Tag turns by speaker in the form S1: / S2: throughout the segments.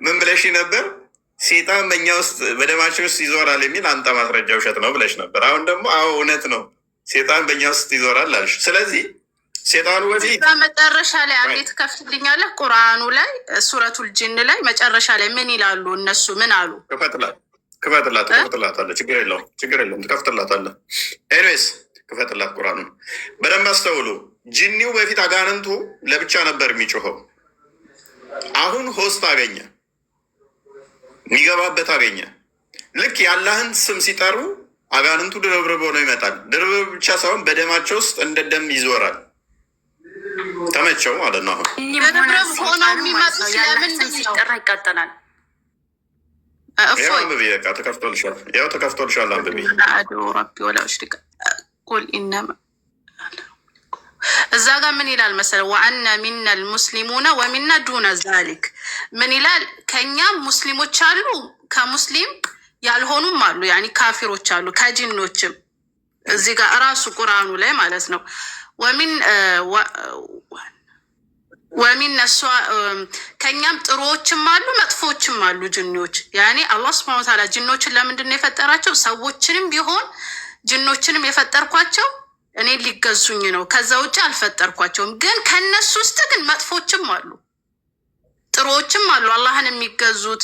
S1: ምን ብለሽ ነበር? ሴጣን በእኛ ውስጥ በደማችን ውስጥ ይዞራል የሚል አንተ ማስረጃ ውሸት ነው ብለሽ ነበር። አሁን ደግሞ አዎ እውነት ነው ሴጣን በእኛ ውስጥ ይዞራል አልሽ። ስለዚህ ሴጣኑ በፊት
S2: መጨረሻ ላይ አንዴ ትከፍትልኛለህ? ቁርአኑ ላይ ሱረቱል ጂን ላይ መጨረሻ ላይ ምን ይላሉ እነሱ? ምን አሉ? ክፈትላታለህ። ችግር የለውም ትከፍትላታለህ። ኤኒዌይስ ክፈትላት ቁርአኑን በደንብ አስተውሉ። ጂኒው በፊት አጋንንቱ ለብቻ ነበር የሚጮኸው። አሁን ሆስት አገኘ፣ የሚገባበት አገኘ። ልክ የአላህን ስም ሲጠሩ አጋንንቱ ድርብርብ ሆነው ይመጣል። ድርብርብ ብቻ ሳይሆን በደማቸው ውስጥ እንደ ደም ይዞራል። ተመቸው ማለት ነው። አሁን ድርብርብ ሆነው የሚመጡ ስለምን ሲጠራ ይቃጠላል።
S1: አንብቢ፣ በቃ ተከፍቶልሻል። ያው ተከፍቶልሻል። አንብቢ።
S2: ረቢ ወላ ሽሪክ ቁል ኢነማ እዛ ጋር ምን ይላል መሰለህ? ወአነ ሚና ልሙስሊሙነ ወሚና ዱነ ዛሊክ ምን ይላል? ከኛም ሙስሊሞች አሉ ከሙስሊም ያልሆኑም አሉ፣ ያኒ ካፊሮች አሉ ከጂኖችም። እዚህ ጋር እራሱ ቁርአኑ ላይ ማለት ነው። ወሚን ነሷ ከኛም ጥሩዎችም አሉ መጥፎችም አሉ ጅኖች። ያኒ አላህ ሱብሓነሁ ወተዓላ ጅኖችን ለምንድን ነው የፈጠራቸው? ሰዎችንም ቢሆን ጅኖችንም የፈጠርኳቸው እኔ ሊገዙኝ ነው። ከዛ ውጭ አልፈጠርኳቸውም። ግን ከነሱ ውስጥ ግን መጥፎችም አሉ ጥሩዎችም አሉ አላህን የሚገዙት።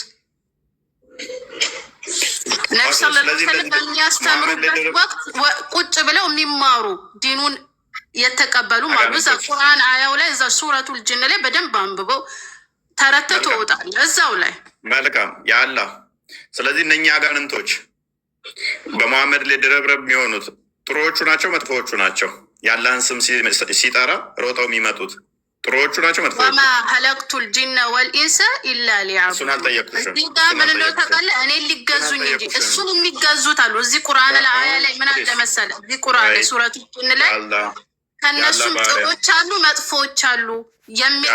S2: ነብዩ ሰለላሁ ዐለይሂ ወሰለም በሚያስተምሩበት ወቅት ቁጭ ብለው የሚማሩ ዲኑን የተቀበሉ አሉ። እዛ ቁርአን አያው ላይ እዛ ሱረቱል ጂን ላይ በደንብ አንብበው ተረተው ተወጣል እዛው ላይ
S1: መልካም ያአላህ። ስለዚህ እነኛ አጋንንቶች በመሐመድ ላይ ድረብረብ የሚሆኑት ጥሩዎቹ ናቸው መጥፎዎቹ ናቸው? የአላህን ስም ሲጠራ ሮጠው የሚመጡት ጥሩዎቹ ናቸው መጥፎዎቹ?
S2: ወማ ኸለቅቱል ጂነ ወልኢንሰ ኢላ ሊያዕቡዱን።
S1: እሱን አልጠየቅኩሽም።
S2: እዚህ ጋር ምን እንደው ታውቃለህ? እኔ ሊገዙኝ እንጂ እሱን የሚገዙት አሉ። እዚህ ቁርአን ላይ አያ ላይ ምን አለ መሰለህ? እዚህ ቁርአን ላይ ሱረቱል ጂን ላይ ከእነሱም ጥሩዎች አሉ መጥፎዎች አሉ፣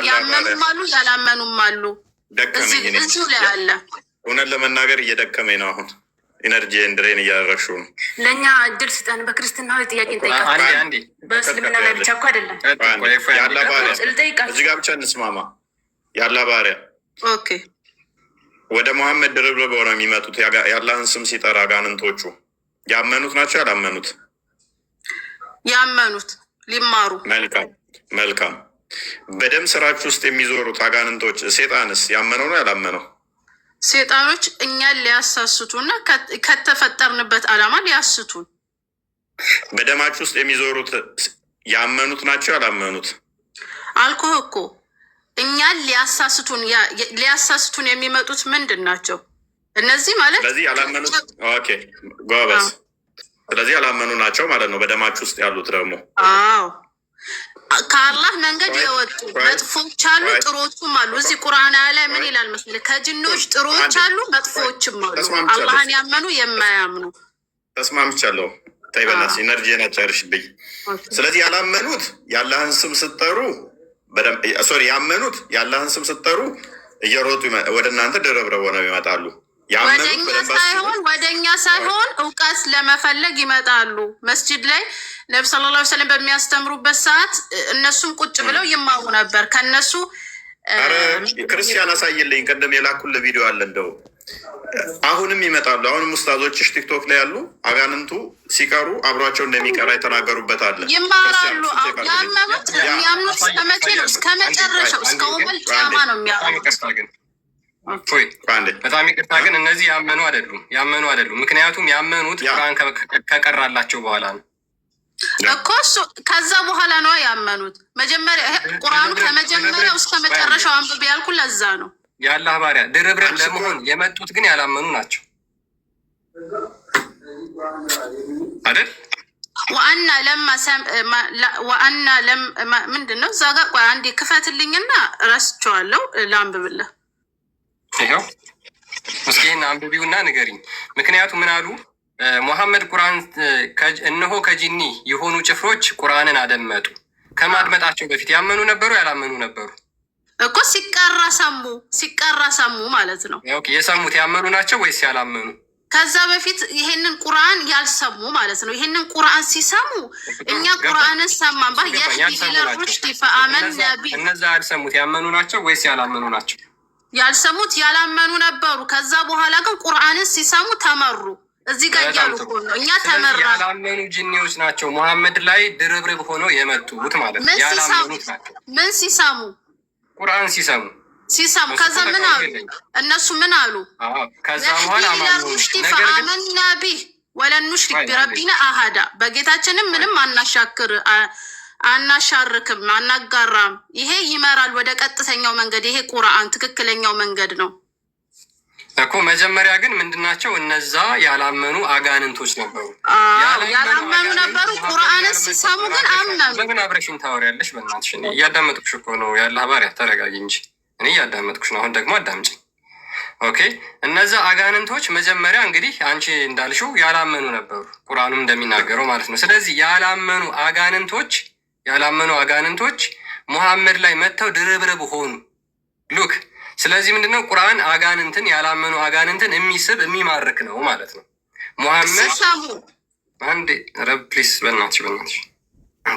S2: ያመኑም አሉ ያላመኑም አሉ። እዚሁ ላይ አለ።
S1: እውነት ለመናገር እየደከመኝ ነው አሁን ኢነርጂ እንድሬን እያደረግሽው ነው።
S3: ለእኛ እድል ስጠን። በክርስትና ላይ ጥያቄ እንጠይቃለን። በእስልምና ላይ ብቻ እኮ አይደለም።
S1: እዚህ ጋር ብቻ እንስማማ። ያላ ባሪያ ወደ መሐመድ ድርብርብ ሆነው የሚመጡት የአላህን ስም ሲጠራ አጋንንቶቹ ያመኑት ናቸው ያላመኑት?
S2: ያመኑት ሊማሩ።
S1: መልካም። በደም ስራችሁ ውስጥ የሚዞሩት አጋንንቶች ሴጣንስ ያመነው ነው ያላመነው? ሴጣኖች
S2: እኛን ሊያሳስቱ እና ከተፈጠርንበት ዓላማ ሊያስቱን።
S1: በደማችሁ ውስጥ የሚዞሩት ያመኑት ናቸው ያላመኑት?
S2: አልኩህ እኮ እኛን ሊያሳስቱን የሚመጡት ምንድን ናቸው? እነዚህ ማለት
S1: ስለዚህ ያላመኑት። ኦኬ ጎበዝ። ስለዚህ ያላመኑ ናቸው ማለት ነው። በደማችሁ ውስጥ ያሉት ደግሞ
S2: አዎ ከአላህ መንገድ የወጡ መጥፎች አሉ ጥሩዎችም አሉ። እዚህ ቁርአን ላይ ምን ይላል መስል? ከጅኖች ጥሩዎች አሉ መጥፎችም አሉ፣ አላህን ያመኑ የማያምኑ።
S1: ተስማምቻለሁ። ተይ በእናትሽ ኢነርጂን አጨርሽብኝ። ስለዚህ ያላመኑት የአላህን ስም ስትጠሩ ያመኑት የአላህን ስም ስትጠሩ እየሮጡ ወደ እናንተ ድርብርብ ሆነው ይመጣሉ።
S2: ወደኛ ሳይሆን እውቀት ለመፈለግ ይመጣሉ። መስጂድ ላይ ነብዩ ሰለላሁ ዐለይሂ ወሰለም በሚያስተምሩበት ሰዓት እነሱም ቁጭ ብለው ይማሩ ነበር። ከነሱ
S1: ክርስቲያን አሳይልኝ። ቀደም የላኩልህ ቪዲዮ አለ። እንደው አሁንም ይመጣሉ። አሁንም ኡስታዞችሽ ቲክቶክ ላይ ያሉ አጋንንቱ ሲቀሩ አብሯቸው እንደሚቀራ የተናገሩበት አለ።
S2: ይማራሉ። የሚያምኑት እስከ መቼ ነው? እስከ መጨረሻው እስከ ኡመል ቂያማ ነው የሚያምኑት።
S4: በጣም ይቅርታ ግን እነዚህ ያመኑ አይደሉም። ምክንያቱም ያመኑት ቁርአን ከቀራላቸው በኋላ ነው
S2: እኮ እሱ ከዛ በኋላ ነው ያመኑት። መጀመሪያ ቁርአኑ ከመጀመሪያው እስከ መጨረሻው አንብቤ ያልኩ ለዛ ነው።
S4: የአላህ ባሪያ ድርብርብ ለመሆን የመጡት ግን ያላመኑ ናቸው አይደል?
S2: ወአና ለም ምንድን ነው? እዛ ጋር ቆይ አንዴ ክፈትልኝና እረስቸዋለሁ ላንብብልህ።
S4: ይኸው እስኪ አንብቢውና ንገሪኝ። ምክንያቱም ምን አሉ? ሙሐመድ ቁርአን እነሆ ከጂኒ የሆኑ ጭፍሮች ቁርአንን አደመጡ። ከማድመጣቸው በፊት ያመኑ ነበሩ ያላመኑ ነበሩ?
S2: እኮ ሲቀራ ሰሙ ማለት ነው።
S4: ኦኬ የሰሙት ያመኑ ናቸው ወይስ ያላመኑ?
S2: ከዛ በፊት ይሄንን ቁርአን ያልሰሙ ማለት ነው። ይሄንን ቁርአን ሲሰሙ እኛ ቁርአንን ሰማን ባህ የህዲ ለሩሽዲ ፈአመን ነቢ።
S4: እነዛ ያልሰሙት ያመኑ ናቸው ወይስ ያላመኑ ናቸው?
S2: ያልሰሙት ያላመኑ ነበሩ። ከዛ በኋላ ግን ቁርአንን ሲሰሙ ተመሩ። እዚህ ጋር እያሉ እኮ ነው እኛ ተመራ።
S4: ያላመኑ ጂኒዎች ናቸው ሙሐመድ ላይ ድርብርብ ሆነው የመጡት ማለት ነው። ያላመኑት ናቸው።
S2: ምን ሲሰሙ?
S4: ቁርአን ሲሰሙ ከዛ ምን አሉ? እነሱ ምን አሉ? ከዛ በኋላ
S2: ፈአመና ቢህ ወለን ኑሽሪክ ቢረቢና አሃዳ፣ በጌታችንም ምንም አናሻርክም አናጋራም። ይሄ ይመራል ወደ ቀጥተኛው መንገድ። ይሄ ቁርአን ትክክለኛው መንገድ ነው
S4: እኮ። መጀመሪያ ግን ምንድናቸው? እነዛ ያላመኑ አጋንንቶች ነበሩ።
S2: ያላመኑ ነበሩ። ቁርአንን ሲሰሙ ግን አመኑ።
S4: በምን አብረሽኝ ታወሪያለሽ? በእናትሽ እያዳመጥኩሽ እኮ ነው። ያለ ባሪያ ተረጋጊ እንጂ እኔ እያዳመጥኩሽ ነው። አሁን ደግሞ አዳምጪ። ኦኬ። እነዛ አጋንንቶች መጀመሪያ እንግዲህ አንቺ እንዳልሽው ያላመኑ ነበሩ፣ ቁርአኑም እንደሚናገረው ማለት ነው። ስለዚህ ያላመኑ አጋንንቶች ሙሐመድ ላይ መጥተው ድርብርብ ሆኑ። ሉክ ስለዚህ ምንድነው ቁርአን አጋንንትን ያላመኑ አጋንንትን የሚስብ የሚማርክ ነው ማለት ነው። ሙሐመድ አንዴ ረፕሊስ በእናትሽ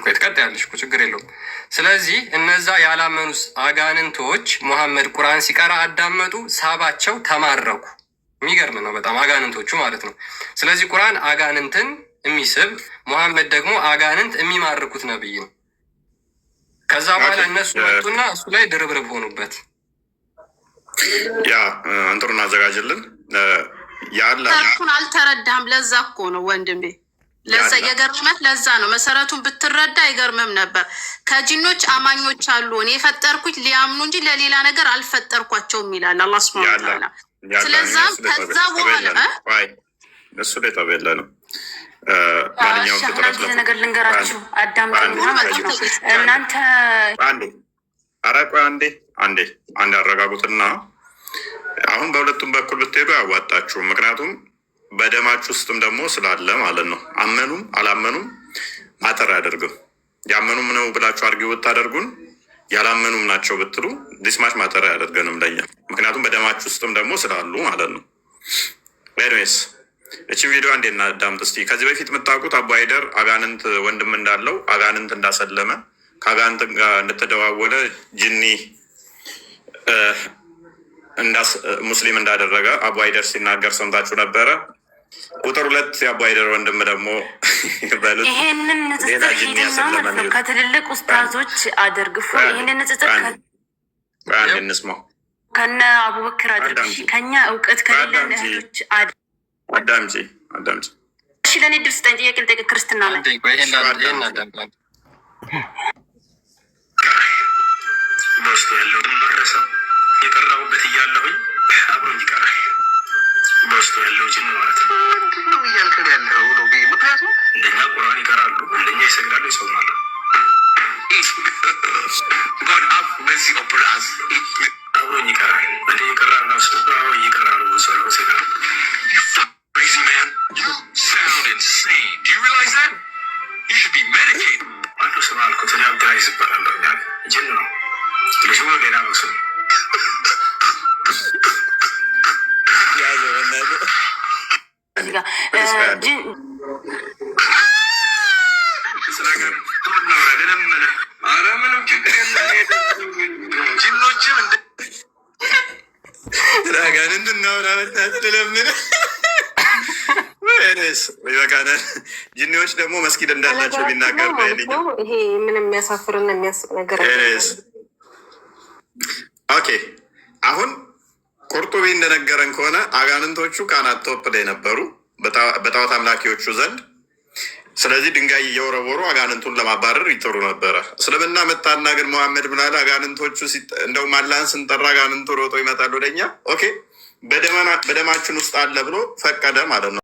S4: ትቀጥ ያለሽ እኮ ችግር የለውም። ስለዚህ እነዛ ያላመኑ አጋንንቶች ሙሐመድ ቁርአን ሲቀራ አዳመጡ፣ ሳባቸው፣ ተማረኩ። የሚገርም ነው በጣም አጋንንቶቹ ማለት ነው። ስለዚህ ቁርአን አጋንንትን የሚስብ ሙሐመድ ደግሞ አጋንንት የሚማርኩት ነብይ ነው። ከዛ በኋላ እነሱ መጡና እሱ ላይ ድርብርብ ሆኑበት።
S1: ያ አንጥሩን አዘጋጅልን
S2: ያላልኩን አልተረዳህም። ለዛ እኮ ነው ወንድሜ፣ ለዛ የገርመት ለዛ ነው። መሰረቱን ብትረዳ አይገርምም ነበር። ከጂኖች አማኞች አሉ፣ እኔ የፈጠርኩት ሊያምኑ እንጂ ለሌላ ነገር አልፈጠርኳቸውም ይላል አላህ ሱብሃነሁ ወተዓላ። ስለዛም ከዛ በኋላ
S1: እሱ ላይ ተበለ ነው።
S3: አንድ ነገር ልንገራችሁ፣ እናንተ
S1: አንዴ አረጋጉትና አሁን በሁለቱም በኩል ብትሄዱ አያዋጣችሁም። ምክንያቱም በደማችሁ ውስጥም ደግሞ ስላለ ማለት ነው። አመኑም አላመኑም ማጠር አያደርግም። ያመኑም ነው ብላችሁ አድርጊው ብታደርጉን፣ ያላመኑም ናቸው ብትሉ ዲስማች ማጠር አያደርገንም ለኛ። ምክንያቱም በደማችሁ ውስጥም ደግሞ ስላሉ ማለት ነው። ኤኒዌይስ እቺን ቪዲዮ አንዴ እናዳምጥ እስቲ። ከዚህ በፊት የምታውቁት አቡ ሃይደር አጋንንት ወንድም እንዳለው አጋንንት እንዳሰለመ ከአጋንንት ጋር እንደተደዋወለ ጅኒ ሙስሊም እንዳደረገ አቡ ሃይደር ሲናገር ሰምታችሁ ነበረ። ቁጥር 2 የአቡ ሃይደር ወንድም ደግሞ
S3: ይሄንን ንጽጽር ሂድና ከትልልቅ ኡስታዞች አድርግፎ ይሄንን ንጽጽር
S1: እንስማው
S3: ከነ አቡበክር አድርግ ከኛ እውቀት ከሌለን እህቶች
S1: አዳምጪ።
S3: እሺ ለእኔ ድል ስጠኝ። ጥያቄ ልጠይቅ። ክርስትና ላይ
S5: በውስጡ ያለው ማረሰ የቀራቡበት እያለሁኝ አብሮኝ ይቀራል። በውስጡ ያለው ጅን ማለት ነው። ምንድነው እያልከን ያለው ነው? ምክንያቱም እንደኛ ቁርአን ይቀራሉ፣ እንደኛ ይሰግዳሉ፣ ይጾማሉ። አብሮኝ ይቀራል። እንደ ይቀራል ነው ስ ይቀራሉ ሴና አንዱ ስም አልኩት እኔ አብድራይዝ እባላለሁ። ጅን ነው ልጁ፣ ሌላ ነው ስም
S1: ጅኒዎች ደግሞ መስጊድ እንዳላቸው ቢናገር
S6: ይሄ ምንም የሚያሳፍርና የሚያስብ ነገር።
S1: ኦኬ አሁን ቁርጡቢ እንደነገረን ከሆነ አጋንንቶቹ ካናት ቶፕ ላይ ነበሩ በጣዖት አምላኪዎቹ ዘንድ። ስለዚህ ድንጋይ እየወረወሩ አጋንንቱን ለማባረር ይጥሩ ነበረ። እስልምና መጣና ግን መሐመድ ምናለ አጋንንቶቹ እንደውም አላህን ስንጠራ አጋንንቱ ሮጦ ይመጣል ወደኛ። ኦኬ በደማችን ውስጥ አለ ብሎ ፈቀደ ማለት ነው።